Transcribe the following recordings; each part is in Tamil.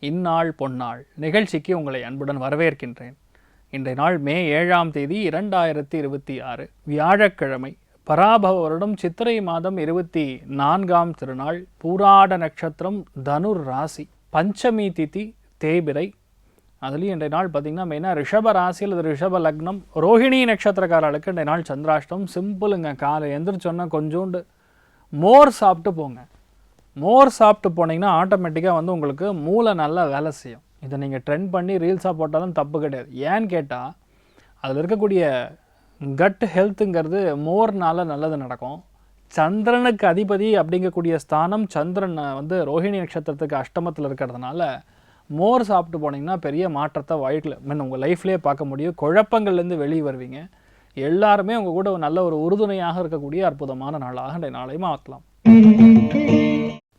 இந்நாள் பொன்னாள் நிகழ்ச்சிக்கு உங்களை அன்புடன் வரவேற்கின்றேன். இன்றைய நாள் மே 7ஆம் தேதி 2026 வியாழக்கிழமை. பராபவ வருடம் சித்திரை மாதம் 24ஆம் திருநாள். பூராட நட்சத்திரம், தனுர் ராசி, பஞ்சமி திதி தேய்பிறை. அதுலேயும் இன்றைய நாள் பார்த்திங்கன்னா மெயினாக ரிஷப ராசி அல்லது ரிஷப லக்னம், ரோஹிணி நட்சத்திரக்காரர்களுக்கு இன்றைய நாள் சந்திராஷ்டம். சிம்பிளுங்க, காலை எந்திரிச்சோன்னா கொஞ்சோண்டு மோர் சாப்பிட்டு போங்க. மோர் சாப்பிட்டு போனீங்கன்னா ஆட்டோமேட்டிக்காக உங்களுக்கு மூளை நல்லா வேலை செய்யும். இதை நீங்கள் ட்ரெண்ட் பண்ணி ரீல்ஸாக போட்டாலும் தப்பு கிடையாது. ஏன்னு கேட்டால் அதில் இருக்கக்கூடிய கட் ஹெல்த்துங்கிறது மோர்னால் நல்லது நடக்கும். சந்திரனுக்கு அதிபதி அப்படிங்கக்கூடிய ஸ்தானம் சந்திரன் ரோஹிணி நட்சத்திரத்துக்கு அஷ்டமத்தில் இருக்கிறதுனால மோர் சாப்பிட்டு போனீங்கன்னா பெரிய மாற்றத்தை வாழ்க்கையில் உங்கள் லைஃப்லேயே பார்க்க முடியும். குழப்பங்கள்லேருந்து வெளியே வருவீங்க. எல்லாருமே உங்கள் கூட நல்ல ஒரு உறுதுணையாக இருக்கக்கூடிய அற்புதமான நாளாக இன்றைய நாளையும் மாற்றலாம்.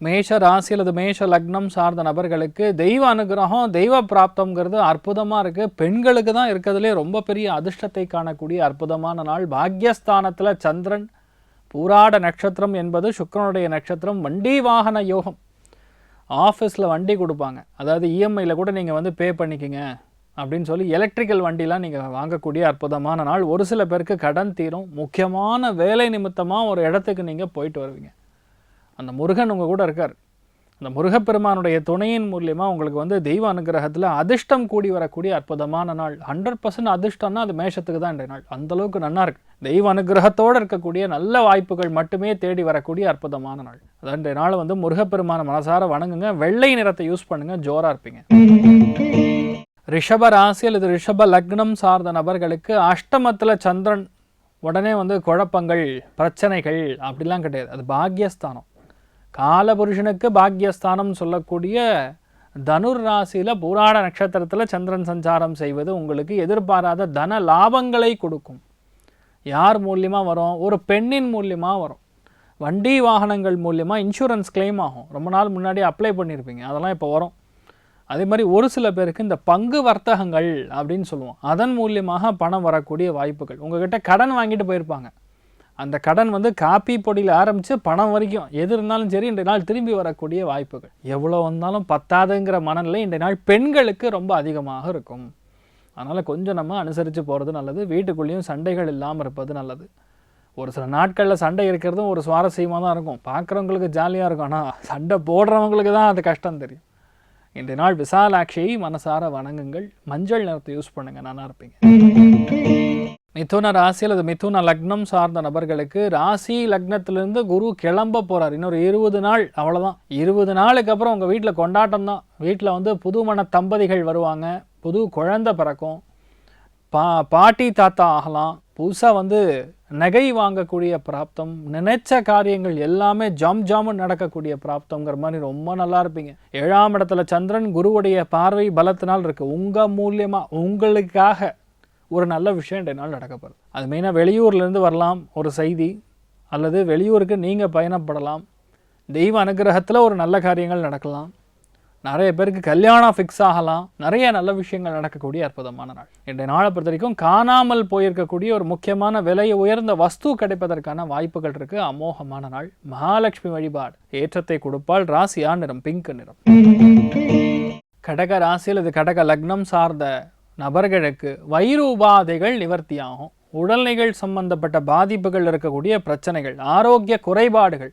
மேஷ ராசி அல்லது மேஷ லக்னம் சார்ந்த நபர்களுக்கு தெய்வ அனுகிரகம், தெய்வ பிராப்தம்ங்கிறது அற்புதமாக இருக்குது. பெண்களுக்கு தான் இருக்கிறதுலே ரொம்ப பெரிய அதிர்ஷ்டத்தை காணக்கூடிய அற்புதமான நாள். பாக்யஸ்தானத்தில் சந்திரன். பூராட நட்சத்திரம் என்பது சுக்கிரனுடைய நட்சத்திரம். வண்டி வாகன யோகம். ஆஃபீஸில் வண்டி கொடுப்பாங்க, அதாவது இஎம்ஐயில் கூட நீங்கள் பே பண்ணிக்கிங்க அப்படின்னு சொல்லி எலக்ட்ரிக்கல் வண்டிலாம் நீங்கள் வாங்கக்கூடிய அற்புதமான நாள். ஒரு சில பேருக்கு கடன் தீரும். முக்கியமான வேலை நிமித்தமாக ஒரு இடத்துக்கு நீங்கள் போயிட்டு வருவீங்க. அந்த முருகன் உங்கள் கூட இருக்கார். அந்த முருகப்பெருமானுடைய துணையின் மூலியமாக உங்களுக்கு தெய்வ அனுகிரகத்தில் அதிர்ஷ்டம் கூடி வரக்கூடிய அற்புதமான நாள். 100% அதிர்ஷ்டம்னா அது மேஷத்துக்கு தான் இன்றைய நாள். அந்தளவுக்கு நல்லா இருக்கு. தெய்வ அனுகிரகத்தோடு இருக்கக்கூடிய நல்ல வாய்ப்புகள் மட்டுமே தேடி வரக்கூடிய அற்புதமான நாள். அதான் இன்றைய நாள் முருகப்பெருமான மனசார வணங்குங்க. வெள்ளை நிறத்தை யூஸ் பண்ணுங்க, ஜோரா இருப்பீங்க. ரிஷப ராசி அல்லது ரிஷப லக்னம் சார்ந்த நபர்களுக்கு அஷ்டமத்தில் சந்திரன். உடனே குழப்பங்கள், பிரச்சனைகள் அப்படிலாம் கிடையாது. அது பாக்யஸ்தானம். காலபுருஷனுக்கு பாக்யஸ்தானம் சொல்லக்கூடிய தனுர் ராசியில் பூராட நட்சத்திரத்தில் சந்திரன் சஞ்சாரம் செய்வது உங்களுக்கு எதிர்பாராத தன லாபங்களை கொடுக்கும். யார் மூலியமாக வரும்? ஒரு பெண்ணின் மூலியமாக வரும். வண்டி வாகனங்கள் மூலியமாக இன்சூரன்ஸ் கிளைம் ஆகும். ரொம்ப நாள் முன்னாடி அப்ளை பண்ணியிருப்பீங்க, அதெல்லாம் இப்போ வரும். அதே மாதிரி ஒரு சில பேருக்கு இந்த பங்கு வர்த்தகங்கள் அப்படின்னு சொல்லுவோம், அதன் மூலியமாக பணம் வரக்கூடிய வாய்ப்புகள். உங்ககிட்ட கடன் வாங்கிட்டு போயிருப்பாங்க, அந்த கடன் காப்பி பொடியில் ஆரம்பித்து பணம் வரைக்கும் எது இருந்தாலும் சரி இன்றைய நாள் திரும்பி வரக்கூடிய வாய்ப்புகள். எவ்வளோ வந்தாலும் பத்தாதுங்கிற மனநிலை இன்றைய நாள் பெண்களுக்கு ரொம்ப அதிகமாக இருக்கும். அதனால் கொஞ்சம் நம்ம அனுசரித்து போகிறது நல்லது. வீட்டுக்குள்ளேயும் சண்டைகள் இல்லாமல் இருப்பது நல்லது. ஒரு சில நாட்களில் சண்டை இருக்கிறதும் ஒரு சுவாரஸ்யமாக தான் இருக்கும். பார்க்குறவங்களுக்கு ஜாலியாக இருக்கும், ஆனால் சண்டை போடுறவங்களுக்கு தான் அது கஷ்டம் தெரியும். இன்றைய நாள் விசாலாட்சியை மனசார வணங்குங்கள். மஞ்சள் நிறத்தை யூஸ் பண்ணுங்கள், நல்லா இருப்பீங்க. மிதுன ராசி அல்லது மிதுன லக்னம் சார்ந்த நபர்களுக்கு ராசி லக்னத்திலிருந்து குரு கிளம்ப போகிறார். இன்னொரு 20 நாள், அவ்வளோதான். 20 நாளுக்கு அப்புறம் உங்கள் வீட்டில் கொண்டாட்டம் தான். வீட்டில் புதுமண தம்பதிகள் வருவாங்க, புது குழந்தை பிறக்கும், பாட்டி தாத்தா ஆகலாம், புதுசாக நகை வாங்கக்கூடிய பிராப்தம், நினைச்ச காரியங்கள் எல்லாமே ஜாமுன்னு நடக்கக்கூடிய பிராப்தங்கிற மாதிரி ரொம்ப நல்லா இருப்பீங்க. 7ஆம் இடத்துல சந்திரன் குருவுடைய பார்வை பலத்தினால் இருக்குது. உங்கள் மூலியமாக உங்களுக்காக ஒரு நல்ல விஷயம் இன்றைய நாள் நடக்கப்படுது. அது மெயினாக வெளியூர்லேருந்து வரலாம் ஒரு செய்தி, அல்லது வெளியூருக்கு நீங்கள் பயணப்படலாம். தெய்வ அனுகிரகத்தில் ஒரு நல்ல காரியங்கள் நடக்கலாம். நிறைய பேருக்கு கல்யாணம் ஃபிக்ஸ் ஆகலாம். நிறைய நல்ல விஷயங்கள் நடக்கக்கூடிய அற்புதமான நாள். இன்றைய நாளை பொறுத்த வரைக்கும் காணாமல் போயிருக்கக்கூடிய ஒரு முக்கியமான விலை உயர்ந்த வஸ்து கிடைப்பதற்கான வாய்ப்புகள் இருக்குது. அமோகமான நாள். மகாலட்சுமி வழிபாடு ஏற்றத்தை கொடுப்பால். ராசியா நிறம் பிங்க் நிறம். கடக ராசியில் இது கடக லக்னம் சார்ந்த நபர்களுக்கு வயிறு உபாதைகள் நிவர்த்தியாகும். உடல்நிலைகள் சம்பந்தப்பட்ட பாதிப்புகள் இருக்கக்கூடிய பிரச்சனைகள், ஆரோக்கிய குறைபாடுகள்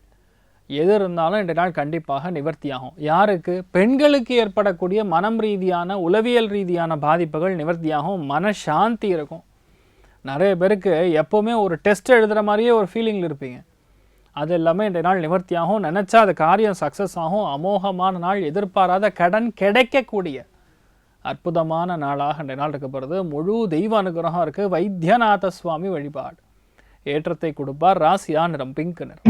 எது இருந்தாலும் இன்றைய நாள் கண்டிப்பாக நிவர்த்தியாகும். யாருக்கு? பெண்களுக்கு ஏற்படக்கூடிய மனம் ரீதியான உளவியல் ரீதியான பாதிப்புகள் நிவர்த்தியாகும். மனசாந்தி இருக்கும். நிறைய பேருக்கு எப்போவுமே ஒரு டெஸ்ட் எழுதுகிற மாதிரியே ஒரு ஃபீலிங்கில் இருப்பீங்க. அது எல்லாமே இன்றைய நாள் நிவர்த்தியாகும். நினச்சா அது காரியம் சக்ஸஸ் ஆகும். அமோகமான நாள். எதிர்பாராத கடன் கிடைக்கக்கூடிய அற்புதமான நாளாக இன்றைய நாள் இருக்கப்படுறது. முழு தெய்வ அனுகிரகம் இருக்குது. வைத்தியநாத சுவாமி வழிபாடு ஏற்றத்தை கொடுப்பார். ராசியா நிறம் பிங்க் நிறம்.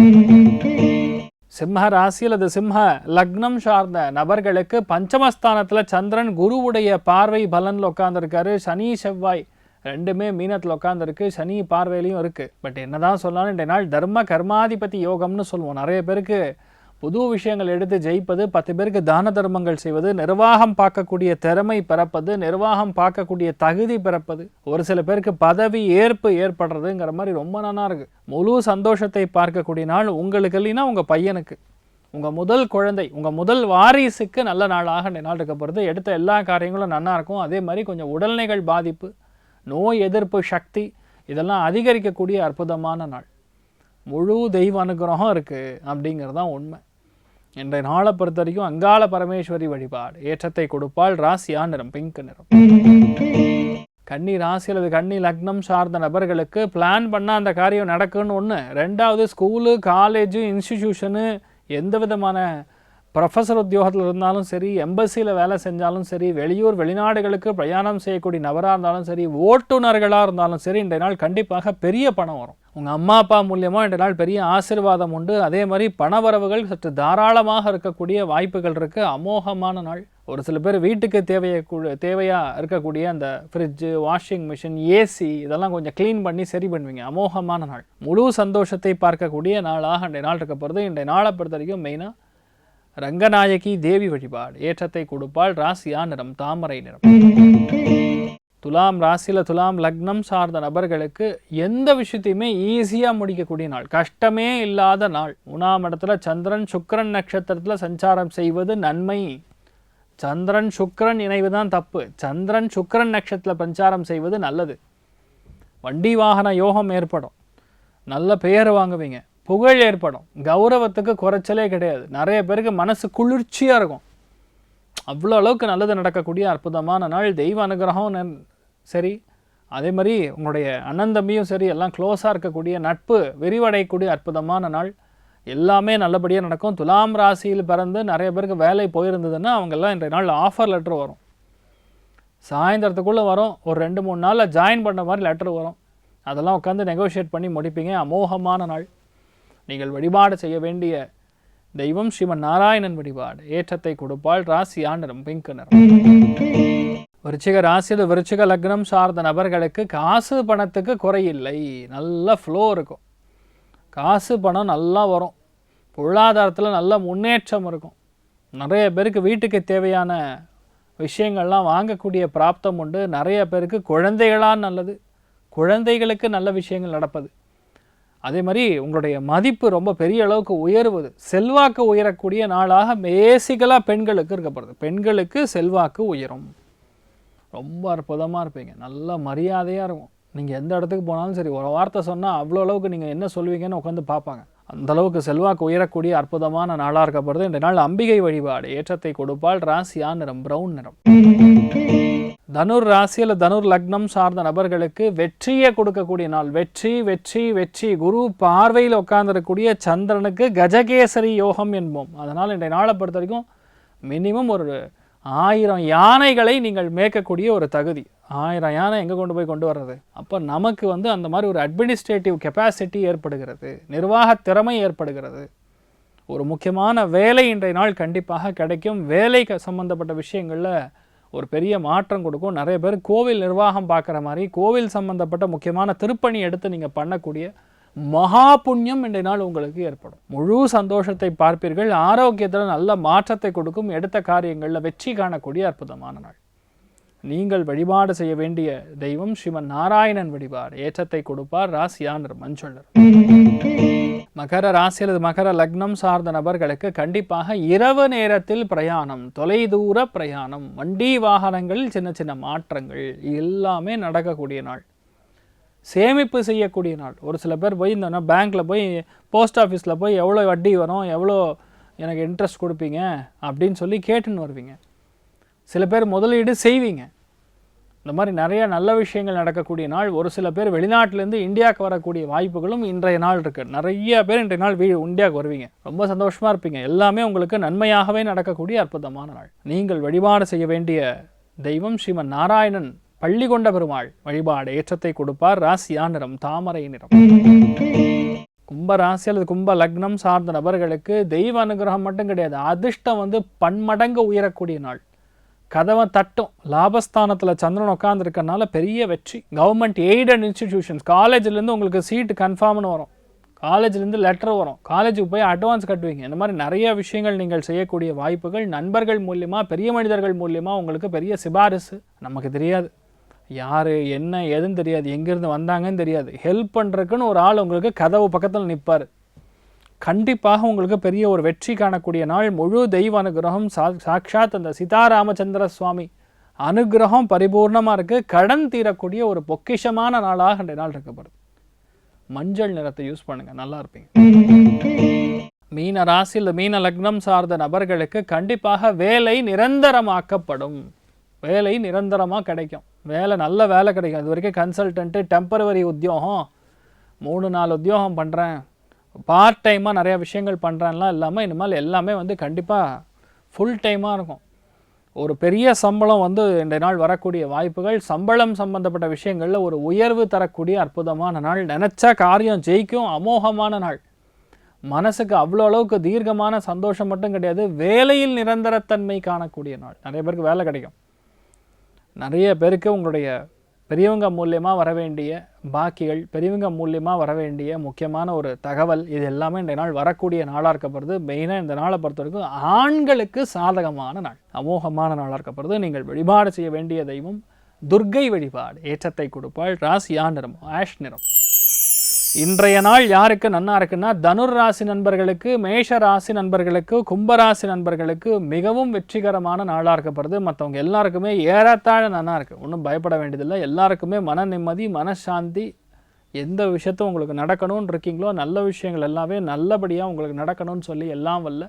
சிம்ம ராசி அல்லது சிம்ம லக்னம் சார்ந்த நபர்களுக்கு பஞ்சமஸ்தானத்தில் சந்திரன் குருவுடைய பார்வை பலனில் உட்காந்துருக்காரு. சனி செவ்வாய் ரெண்டுமே மீனத்தில் உட்காந்துருக்கு. சனி பார்வையிலையும் இருக்குது. பட் என்னதான் சொன்னாலும் இன்றைய நாள் தர்ம கர்மாதிபதி யோகம்னு சொல்லுவோம். நிறைய பேருக்கு புது விஷயங்கள் எடுத்து ஜெயிப்பது, 10 பேருக்கு தான தர்மங்கள் செய்வது, நிர்வாகம் பார்க்கக்கூடிய திறமை பிறப்பது, நிர்வாகம் பார்க்கக்கூடிய தகுதி பிறப்பது, ஒரு சில பேருக்கு பதவி ஏற்பு ஏற்படுறதுங்கிற மாதிரி ரொம்ப நல்லா இருக்குது. முழு சந்தோஷத்தை பார்க்கக்கூடிய நாள் உங்களுக்கு இல்லைன்னா உங்கள் பையனுக்கு, உங்கள் முதல் குழந்தை, உங்கள் முதல் வாரிசுக்கு நல்ல நாளாக இந்த நாள் இருக்க போகிறது. எடுத்த எல்லா காரியங்களும் நல்லா இருக்கும். அதே மாதிரி கொஞ்சம் உடல்நிலைகள் பாதிப்பு, நோய் எதிர்ப்பு சக்தி இதெல்லாம் அதிகரிக்கக்கூடிய அற்புதமான நாள். முழு தெய்வ அனுகிரகம் இருக்குது அப்படிங்கிறது தான் உண்மை. இன்றைய நாளை பொறுத்த வரைக்கும் அங்காள பரமேஸ்வரி வழிபாடு ஏற்றத்தை கொடுப்பாள். ராசியா நிறம் பிங்க் நிறம். கன்னி ராசி அல்லது கன்னி லக்னம் சார்ந்த நபர்களுக்கு பிளான் பண்ணால் அந்த காரியம் நடக்குன்னு ஒன்று. ரெண்டாவது, ஸ்கூலு, காலேஜு, இன்ஸ்டிடியூஷனு, எந்த விதமான ப்ரொஃபஸர் உத்தியோகத்தில் இருந்தாலும் சரி, எம்பசியில் வேலை செஞ்சாலும் சரி, வெளியூர் வெளிநாடுகளுக்கு பிரயாணம் செய்யக்கூடிய நபராக இருந்தாலும் சரி, ஓட்டுநர்களாக இருந்தாலும் சரி, இன்றைய நாள் கண்டிப்பாக பெரிய பணம் வரும். உங்கள் அம்மா அப்பா மூலியமாக இன்றைய நாள் பெரிய ஆசீர்வாதம் உண்டு. அதே மாதிரி பணவரவுகள் சற்று தாராளமாக இருக்கக்கூடிய வாய்ப்புகள் இருக்குது. அமோகமான நாள். ஒரு சில பேர் வீட்டுக்கு தேவையாக இருக்கக்கூடிய அந்த ஃப்ரிட்ஜு, வாஷிங் மிஷின், ஏசி இதெல்லாம் கொஞ்சம் க்ளீன் பண்ணி சரி பண்ணுவீங்க. அமோகமான நாள். முழு சந்தோஷத்தை பார்க்கக்கூடிய நாளாக இன்றைய நாள் இருக்க போகிறது. இன்றைய நாளை பொறுத்த வரைக்கும் மெயினாக ரங்கநாயகி தேவி வழிபாடு ஏற்றத்தை கொடுப்பாள். ராசியா நிறம் தாமரை நிறம். துலாம் ராசியில் துலாம் லக்னம் சார்ந்த நபர்களுக்கு எந்த விஷயத்தையுமே ஈஸியாக முடிக்கக்கூடிய நாள், கஷ்டமே இல்லாத நாள். 3ஆம் இடத்துல சந்திரன் சுக்கிரன் நட்சத்திரத்தில் சஞ்சாரம் செய்வது நன்மை. சந்திரன் சுக்கிரன் இணைவு தான் தப்பு. சந்திரன் சுக்கிரன் நட்சத்திரத்தில் சஞ்சாரம் செய்வது நல்லது. வண்டி வாகன யோகம் ஏற்படும். நல்ல பெயர் வாங்குவீங்க. புகழ் ஏற்படும். கௌரவத்துக்கு குறைச்சலே கிடையாது. நிறைய பேருக்கு மனசு குளிர்ச்சியாக இருக்கும். அவ்வளோ அளவுக்கு நல்லது நடக்கக்கூடிய அற்புதமான நாள். தெய்வ அனுகிரகம் சரி, அதே மாதிரி உங்களுடைய அண்ணன் தம்பியும் சரி, எல்லாம் க்ளோஸாக இருக்கக்கூடிய நட்பு விரிவடையக்கூடிய அற்புதமான நாள். எல்லாமே நல்லபடியாக நடக்கும். துலாம் ராசியில் பிறந்து நிறைய பேருக்கு வேலை போயிருந்ததுன்னா அவங்கெல்லாம் இன்றைய நாள் ஆஃபர் லெட்ரு வரும். சாயந்தரத்துக்குள்ளே வரும். ஒரு 2-3 நாளில் ஜாயின் பண்ண மாதிரி லெட்ரு வரும். அதெல்லாம் உட்காந்து நெகோஷியேட் பண்ணி முடிப்பீங்க. அமோகமான நாள். நீங்கள் வழிபாடு செய்ய வேண்டிய தெய்வம் ஸ்ரீமன் நாராயணன் வழிபாடு ஏற்றத்தை கொடுப்பாள். ராசியா நிறம் பிங்க் நிறம். விருச்சிக ராசியில் விருச்சிக லக்னம் சார்ந்த நபர்களுக்கு காசு பணத்துக்கு குறையில்லை. நல்ல ஃப்ளோ இருக்கும். காசு பணம் நல்லா வரும். பொருளாதாரத்தில் நல்ல முன்னேற்றம் இருக்கும். நிறைய பேருக்கு வீட்டுக்கு தேவையான விஷயங்கள்லாம் வாங்கக்கூடிய பிராப்தம் உண்டு. நிறைய பேருக்கு குழந்தைகளாக நல்லது, குழந்தைகளுக்கு நல்ல விஷயங்கள் நடப்பது. அதே மாதிரி உங்களுடைய மதிப்பு ரொம்ப பெரிய அளவுக்கு உயர்வது, செல்வாக்கு உயரக்கூடிய நாளாக பேசிக்கலாக பெண்களுக்கு இருக்கப்படுது. பெண்களுக்கு செல்வாக்கு உயரும். ரொம்ப அற்புதமாக இருப்பீங்க. நல்ல மரியாதையாக இருக்கும். நீங்கள் எந்த இடத்துக்கு போனாலும் சரி, ஒரு வார்த்தை சொன்னால் அவ்வளோ அளவுக்கு நீங்கள் என்ன சொல்வீங்கன்னு உட்காந்து பார்ப்பாங்க. அந்தளவுக்கு செல்வாக்கு உயரக்கூடிய அற்புதமான நாளாக இருக்கப்படுது. இந்த நாள் அம்பிகை வழிபாடு ஏற்றத்தை கொடுப்பாள். ராசியா நிறம் பிரவுன் நிறம். தனுர் ராசியில் தனுர் லக்னம் சார்ந்த நபர்களுக்கு வெற்றியை கொடுக்கக்கூடிய நாள். வெற்றி வெற்றி வெற்றி. குரு பார்வையில் உட்கார்ந்துருக்கக்கூடிய சந்திரனுக்கு கஜகேசரி யோகம் என்போம். அதனால் இன்றைய நாளை பொறுத்த வரைக்கும் மினிமம் ஒரு 1000 யானைகளை நீங்கள் மேய்க்கக்கூடிய ஒரு தகுதி. 1000 யானை எங்கே கொண்டு வர்றது? அப்போ நமக்கு அந்த மாதிரி ஒரு அட்மினிஸ்ட்ரேட்டிவ் கெப்பாசிட்டி ஏற்படுகிறது, நிர்வாக திறமை ஏற்படுகிறது. ஒரு முக்கியமான வேலை இன்றைய நாள் கண்டிப்பாக கிடைக்கும். வேலை சம்பந்தப்பட்ட விஷயங்களில் ஒரு பெரிய மாற்றம் கொடுக்கும். நிறைய பேர் கோவில் நிர்வாகம் பார்க்குற மாதிரி கோவில் சம்பந்தப்பட்ட முக்கியமான திருப்பணி எடுத்து நீங்கள் பண்ணக்கூடிய மகா புண்ணியம் இன்றைய நாள் உங்களுக்கு ஏற்படும். முழு சந்தோஷத்தை பார்ப்பீர்கள். ஆரோக்கியத்தில் நல்ல மாற்றத்தை கொடுக்கும். எடுத்த காரியங்களில் வெற்றி காணக்கூடிய அற்புதமான நாள். நீங்கள் வழிபாடு செய்ய வேண்டிய தெய்வம் ஸ்ரீமன் நாராயணன் வழிபாடு ஏற்றத்தை கொடுப்பார். ராசியா நிறம் மஞ்சள். மகர ராசி அல்லது மகர லக்னம் சார்ந்த நபர்களுக்கு கண்டிப்பாக இரவு நேரத்தில் பிரயாணம், தொலைதூர பிரயாணம், வண்டி வாகனங்களில் சின்ன சின்ன மாற்றங்கள் எல்லாமே நடக்கக்கூடிய நாள். சேமிப்பு செய்யக்கூடிய நாள். ஒரு சில பேர் போய் இந்த பேங்க்கில் போய் போஸ்ட் ஆஃபீஸில் போய் எவ்வளோ வட்டி வரும், எவ்வளோ எனக்கு இன்ட்ரெஸ்ட் கொடுப்பீங்க அப்படின்னு சொல்லி கேட்டுன்னு வருவீங்க. சில பேர் முதலீடு செய்வீங்க. இந்த மாதிரி நிறைய நல்ல விஷயங்கள் நடக்கக்கூடிய நாள். ஒரு சில பேர் வெளிநாட்டிலேருந்து இந்தியாவுக்கு வரக்கூடிய வாய்ப்புகளும் இன்றைய நாள் இருக்குது. நிறைய பேர் இன்றைய நாள் இந்தியாவுக்கு வருவீங்க. ரொம்ப சந்தோஷமாக இருப்பீங்க. எல்லாமே உங்களுக்கு நன்மையாகவே நடக்கக்கூடிய அற்புதமான நாள். நீங்கள் வழிபாடு செய்ய வேண்டிய தெய்வம் ஸ்ரீமன் நாராயணன் பள்ளி கொண்ட பெருமாள் வழிபாடு ஏற்றத்தை கொடுப்பார். ராசியா நிறம் தாமரை நிறம். கும்ப ராசி அல்லது கும்ப லக்னம் சார்ந்த நபர்களுக்கு தெய்வ அனுகிரகம் மட்டும் கிடையாது, அதிர்ஷ்டம் பன்மடங்கு உயரக்கூடிய நாள். கதவை தட்டும். லாபஸ்தானத்தில் சந்திரன் உட்காந்துருக்கனால பெரிய வெற்றி. கவர்மெண்ட் எய்டட் இன்ஸ்டிடியூஷன்ஸ், காலேஜ்லேருந்து உங்களுக்கு சீட்டு கன்ஃபார்ம்னு வரும். காலேஜ்லேருந்து லெட்டர் வரும். காலேஜுக்கு போய் அட்வான்ஸ் கட்டுவீங்க. இந்த மாதிரி நிறைய விஷயங்கள் நீங்கள் செய்யக்கூடிய வாய்ப்புகள். நண்பர்கள் மூலியமாக, பெரிய மனிதர்கள் மூலியமாக உங்களுக்கு பெரிய சிபாரிசு. நமக்கு தெரியாது யார் என்ன எதுன்னு தெரியாது, எங்கேருந்து வந்தாங்கன்னு தெரியாது. ஹெல்ப் பண்ணுறதுக்குன்னு ஒரு ஆள் உங்களுக்கு கதவு பக்கத்தில் நிற்பார். கண்டிப்பாக உங்களுக்கு பெரிய ஒரு வெற்றி காணக்கூடிய நாள். முழு தெய்வ அனுகிரகம், சாட்சாத் அந்த சீதாராமச்சந்திர சுவாமி அனுகிரகம் பரிபூர்ணமாக இருக்குது. கடன் தீரக்கூடிய ஒரு பொக்கிஷமான நாளாக இந்த நாள் இருக்கப்படுது. மஞ்சள் நிறத்தை யூஸ் பண்ணுங்கள், நல்லா இருப்பீங்க. மீன ராசி இல்லை மீன லக்னம் சார்ந்த நபர்களுக்கு கண்டிப்பாக வேலை நிரந்தரமாக்கப்படும். வேலை நிரந்தரமாக கிடைக்கும். வேலை நல்ல வேலை கிடைக்கும். இது வரைக்கும் கன்சல்டன்ட்டு, டெம்பரவரி உத்தியோகம், 3-4 உத்தியோகம் பண்ணுறேன், பார்ட் டைமாக நிறையா விஷயங்கள் பண்ணுறேன்லாம் இல்லாமல் இனிமேல் எல்லாமே வந்து கண்டிப்பாக ஃபுல் டைமாக இருக்கும். ஒரு பெரிய சம்பளம் வந்து இந்த நாள் வரக்கூடிய வாய்ப்புகள், சம்பளம் சம்பந்தப்பட்ட விஷயங்களில் ஒரு உயர்வு தரக்கூடிய அற்புதமான நாள். நினச்சா காரியம் ஜெயிக்கும். அமோகமான நாள். மனசுக்கு அவ்வளோ அளவுக்கு தீர்க்கமான சந்தோஷம் மட்டும் கிடையாது, வேலையில் நிரந்தரத்தன்மை காணக்கூடிய நாள். நிறைய பேருக்கு வேலை கிடைக்கும். நிறைய பேருக்கு உங்களுடைய பெரியவங்க மூலியமாக வர வேண்டிய பாக்கிகள், பெரியவங்க மூலியமாக வர வேண்டிய முக்கியமான ஒரு தகவல், இது எல்லாமே இந்த நாள் வரக்கூடிய நாளாக இருக்கப்படுது. மெயினாக இந்த நாளை பொறுத்த வரைக்கும் ஆண்களுக்கு சாதகமான நாள், அமோகமான நாளாக இருக்கப்படுது. நீங்கள் வழிபாடு செய்ய வேண்டிய தெய்வம் துர்க்கை வழிபாடு. ஏற்றத்தை கொடுப்பாள். ராசியா நிறம் ஆஷ் நிறம். இன்றைய நாள் யாருக்கு நன்னா இருக்குன்னா, தனுர் ராசி நண்பர்களுக்கு, மேஷ ராசி நண்பர்களுக்கு, கும்பராசி நண்பர்களுக்கு மிகவும் வெற்றிகரமான நாளாக இருக்கப்படுது. மற்றவங்க எல்லாருக்குமே ஏறத்தாழ நன்னா இருக்குது. ஒன்றும் பயப்பட வேண்டியதில்லை. எல்லாருக்குமே மன நிம்மதி, மனசாந்தி. எந்த விஷயத்தும் உங்களுக்கு நடக்கணும்னு இருக்கீங்களோ நல்ல விஷயங்கள் எல்லாமே நல்லபடியாக உங்களுக்கு நடக்கணும்னு சொல்லி எல்லாம் வல்ல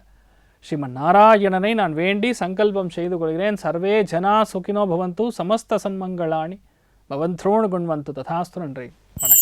ஸ்ரீமன் நாராயணனை நான் வேண்டி சங்கல்பம் செய்து கொள்கிறேன். சர்வே ஜனா சுகினோ பவந்து, சமஸ்த சன்மங்களாணி பவந்த்ரோணு குண்வந்து. ததாஸ்து. நன்றி, வணக்கம்.